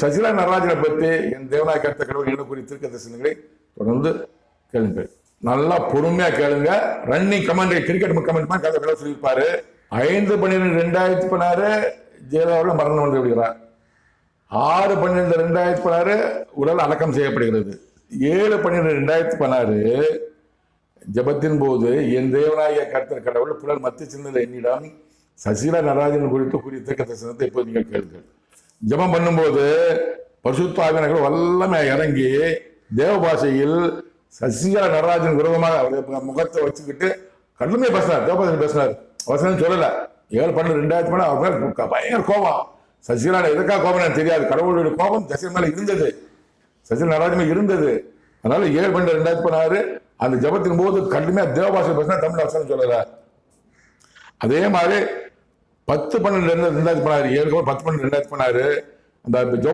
சசிகலா நடராஜனை பற்றி என் தேவநாய கருத்த கடவுள் என்ன கூறி தீர்க்க தரிசனங்களை தொடர்ந்து கேளுங்கள். நல்லா பொறுமையா கேளுங்க. ரன்னிங் கமெண்ட் கிரிக்கெட் கமெண்ட் கதை கடவுள் சொல்லியிருப்பாரு. 5/12/2016 ஜெயலலிதா மரணம் வந்து விடுகிறார். 6/12/2016 உடல் அடக்கம் செய்யப்படுகிறது. 7/12/2016 ஜபத்தின் போது என் தேவநாய கர்த்தர் கடவுள் புலல் மத்திய சின்னது என்னிடம் சசிகலா நடராஜன் குறித்து கூறிய தீர்க்க தரிசனத்தை இப்போது நீங்கள் கேளுங்கள். ஜபம் பண்ணும்போது பரிசுத்த ஆவியானவர் வல்லமை இறங்கி தேவ பாஷையில் சசிகலா நடராஜன் விரோதமாக முகத்தை வச்சுக்கிட்டு கடுமையா பேசினார். தேவபாஷை பேசினார். வசனம் சொல்லல. 7/12/2016 அவர் மேல பயங்கர கோபம். சசிகலா எதுக்காக கோபம் எனக்கு தெரியாது. கடவுளுடைய கோபம் சசிகலா மேல இருந்தது, சசிகலா நடராஜன் இருந்தது. அதனால 7/12/2016 அந்த ஜபத்தின் போது கடுமையா தேவ பாஷை பேசினா தமிழ் வசனம் சொல்லல. அதே மாதிரி 10/12/2016 10/12/2016 அந்த